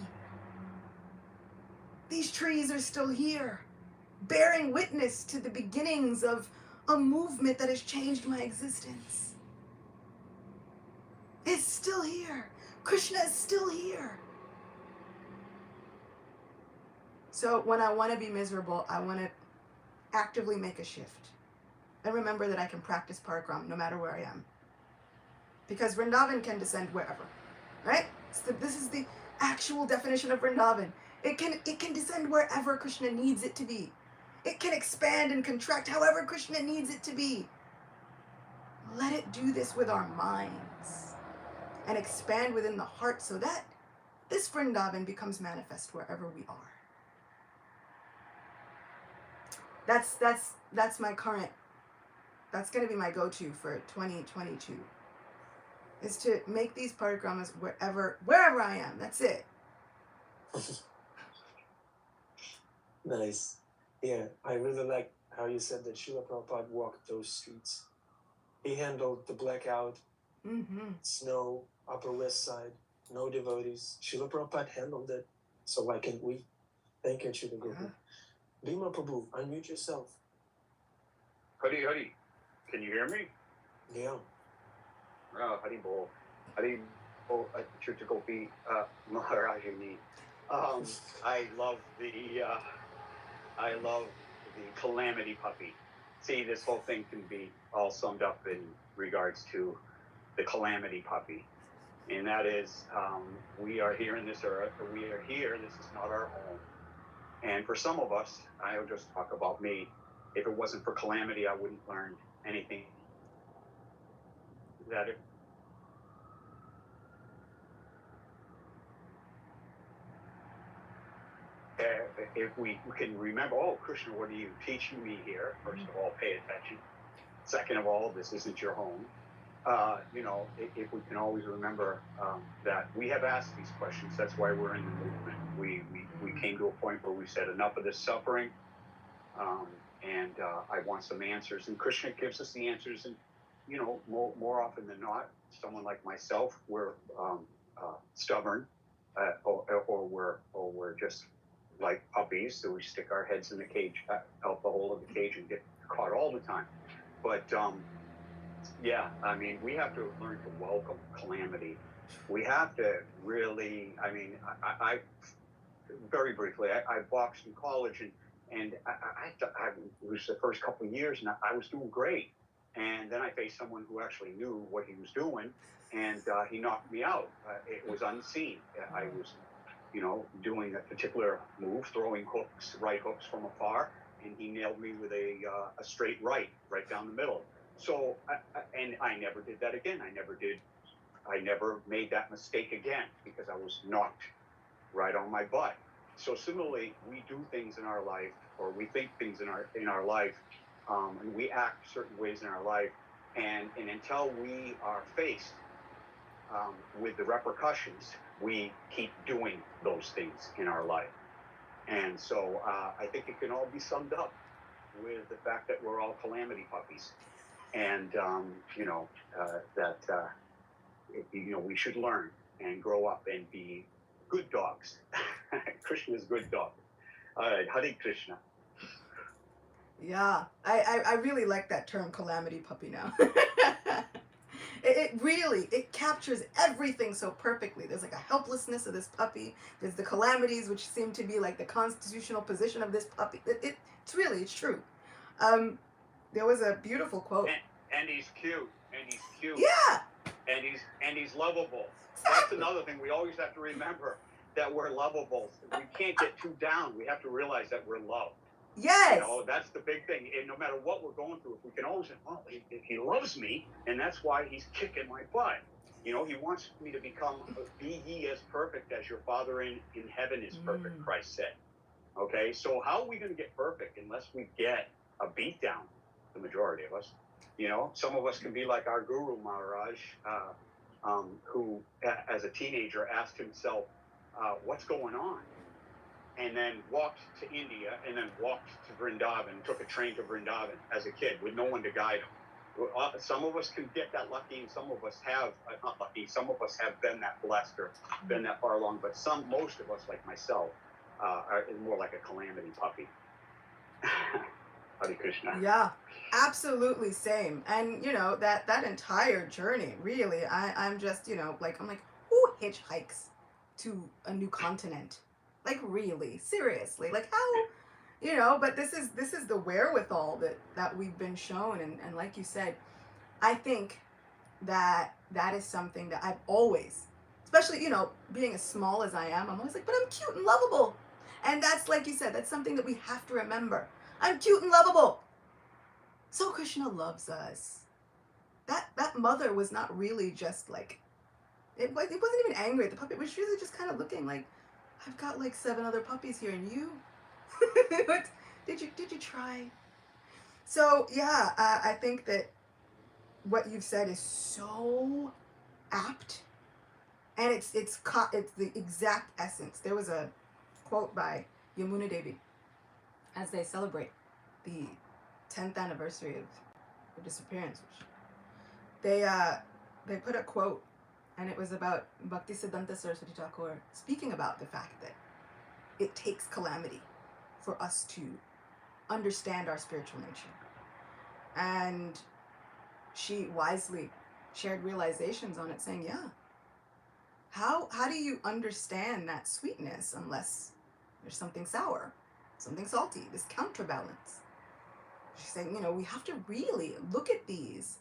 These trees are still here, bearing witness to the beginnings of a movement that has changed my existence. It's still here. Krishna is still here. So when I want to be miserable, I want to actively make a shift. And remember that I can practice parikrama no matter where I am. Because Vrindavan can descend wherever, right? This is the actual definition of Vrindavan. It can descend wherever Krishna needs it to be. It can expand and contract however Krishna needs it to be. Let it do this with our minds and expand within the heart so that this Vrindavan becomes manifest wherever we are. That's my current, that's going to be my go-to for 2022, is to make these parikramas wherever I am. That's it. Nice. Yeah, I really like how you said that Srila Prabhupada walked those streets. He handled the blackout, snow, Upper West Side, no devotees. Srila Prabhupada handled it. So why can't we? Thank you, Achyuta Gopi. Bhima Prabhu, unmute yourself. Hari. Can you hear me? Yeah. Hari Bol. Hari Bol, Achyuta Gopi, Maharaja ni. I love the calamity puppy. See, this whole thing can be all summed up in regards to the calamity puppy. And that is, we are here in this earth, we are here, this is not our home. And for some of us, I'll just talk about me, if it wasn't for calamity, I wouldn't learn anything. That if we can remember, oh, Krishna, what are you teaching me here? First of all, pay attention. Second of all, this isn't your home. if we can always remember that we have asked these questions, that's why we're in the movement. We came to a point where we said enough of this suffering, and I want some answers. And Krishna gives us the answers, and more often than not, someone like myself, we're stubborn, or we're just like puppies, so we stick our heads in the cage, out the hole of the cage, and get caught all the time. But yeah, I mean, we have to learn to welcome calamity. We have to really, I mean, I very briefly, I boxed in college, and it was the first couple of years, and I was doing great. And then I faced someone who actually knew what he was doing, and he knocked me out. It was unseen. I was, doing a particular move, throwing right hooks from afar, and he nailed me with a straight right down the middle. So, and I never did that again. I never made that mistake again, because I was knocked right on my butt. So similarly, we do things in our life, or we think things in our life, and we act certain ways in our life, and until we are faced with the repercussions, we keep doing those things in our life. And so I think it can all be summed up with the fact that we're all calamity puppies, and we should learn and grow up and be good dogs. Krishna's good dog. All right, Hare Krishna. Yeah, I really like that term, calamity puppy, now. It captures everything so perfectly. There's like a helplessness of this puppy. There's the calamities, which seem to be like the constitutional position of this puppy. It's true. There was a beautiful quote. And he's cute. Yeah. And he's lovable. That's another thing we always have to remember, that we're lovable. We can't get too down. We have to realize that we're loved. Yes. That's the big thing. And no matter what we're going through, if we can always say, well, he loves me, and that's why he's kicking my butt. He wants me to be ye as perfect as your Father in heaven is perfect, Christ said. Okay, so how are we going to get perfect unless we get a beat down, the majority of us? Some of us can be like our guru, Maharaj, who, as a teenager, asked himself, what's going on? And then walked to India, and then walked to Vrindavan, took a train to Vrindavan as a kid with no one to guide him. Some of us can get that lucky, and some of us have, not lucky, some of us have been that blessed or been that far along, but most of us, like myself, are more like a calamity puppy. Hare Krishna. Yeah, absolutely same. And that entire journey, really, I'm just, I'm like, who hitchhikes to a new continent? Like, really, seriously, like, how, but this is the wherewithal that we've been shown. And like you said, I think that is something that I've always, especially, being as small as I am, I'm always like, but I'm cute and lovable. And that's, like you said, that's something that we have to remember. I'm cute and lovable. So Krishna loves us. That mother was not really just like, it wasn't even angry at the puppy. It was really just kind of looking like, I've got like 7 other puppies here, and you? What? Did you try? So yeah, I think that what you've said is so apt, and it's the exact essence. There was a quote by Yamuna Devi as they celebrate the 10th anniversary of her disappearance, which they put a quote. And it was about Bhaktisiddhanta Saraswati Thakur speaking about the fact that it takes calamity for us to understand our spiritual nature. And she wisely shared realizations on it, saying, yeah, how do you understand that sweetness unless there's something sour, something salty, this counterbalance? She's saying, we have to really look at these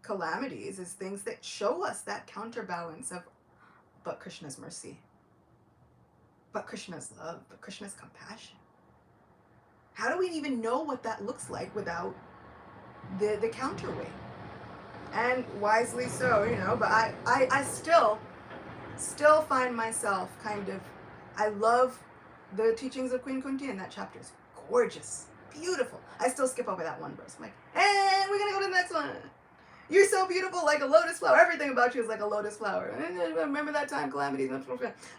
calamities as things that show us that counterbalance of, but Krishna's mercy, but Krishna's love, but Krishna's compassion. How do we even know what that looks like without the counterweight? And wisely so, but I still find myself kind of, I love the teachings of Queen Kunti, and that chapter is gorgeous, beautiful. I still skip over that one verse. I'm like, hey, we're gonna go to the next one. You're so beautiful, like a lotus flower. Everything about you is like a lotus flower. Remember that time, Calamity?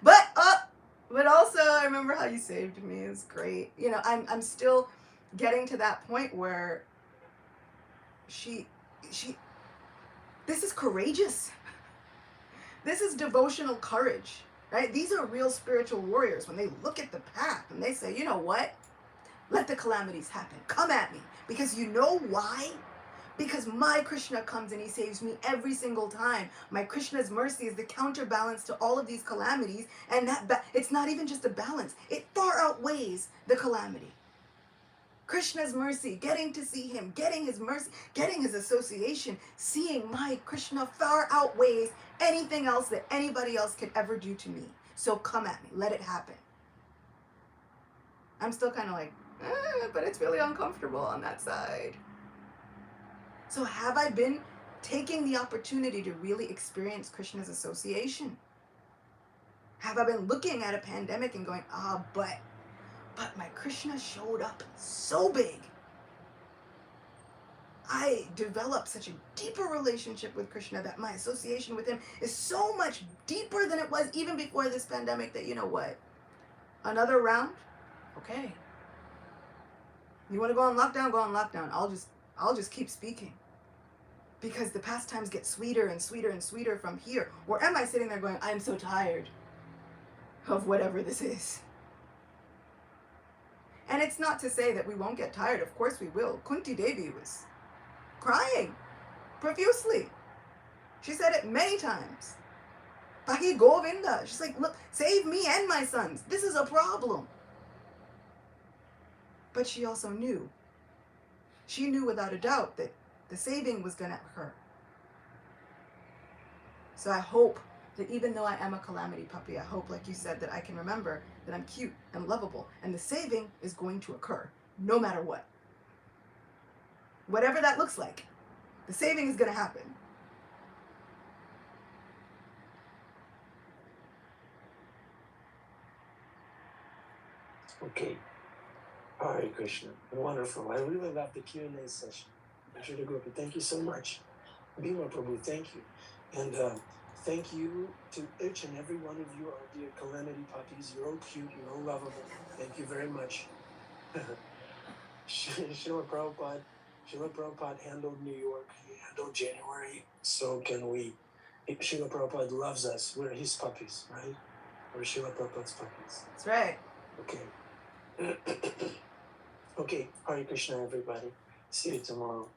But also, I remember how you saved me. It's great. You know, I'm still getting to that point where she, this is courageous. This is devotional courage, right? These are real spiritual warriors when they look at the path and they say, you know what? Let the calamities happen. Come at me. Because you know why? Because my Krishna comes and he saves me every single time. My Krishna's mercy is the counterbalance to all of these calamities. And it's not even just a balance. It far outweighs the calamity. Krishna's mercy, getting to see him, getting his mercy, getting his association, seeing my Krishna far outweighs anything else that anybody else could ever do to me. So come at me. Let it happen. I'm still kind of like, but it's really uncomfortable on that side. So have I been taking the opportunity to really experience Krishna's association? Have I been looking at a pandemic and going, but my Krishna showed up so big. I developed such a deeper relationship with Krishna that my association with him is so much deeper than it was even before this pandemic that, you know what? Another round? Okay. You want to go on lockdown? Go on lockdown. I'll just keep speaking. Because the pastimes get sweeter and sweeter and sweeter from here. Or am I sitting there going, I'm so tired of whatever this is? And it's not to say that we won't get tired. Of course we will. Kunti Devi was crying profusely. She said it many times. Pahi Govinda. She's like, look, save me and my sons. This is a problem. But she also knew. She knew without a doubt that the saving was going to occur. So I hope that even though I am a calamity puppy, I hope, like you said, that I can remember that I'm cute and lovable, and the saving is going to occur, no matter what. Whatever that looks like, the saving is going to happen. Okay. Hare Krishna. Wonderful. I really love the Q&A session. Ashura Gopi, thank you so much. Bhima Prabhu, thank you. And thank you to each and every one of you, our dear calamity puppies. You're all cute, you're all lovable. Thank you very much. Srila Prabhupada handled New York. He handled January. So can we. Srila Prabhupada loves us. We're his puppies, right? We're Srila Prabhupada's puppies. That's right. Okay. Okay. Hare Krishna, everybody. See you tomorrow.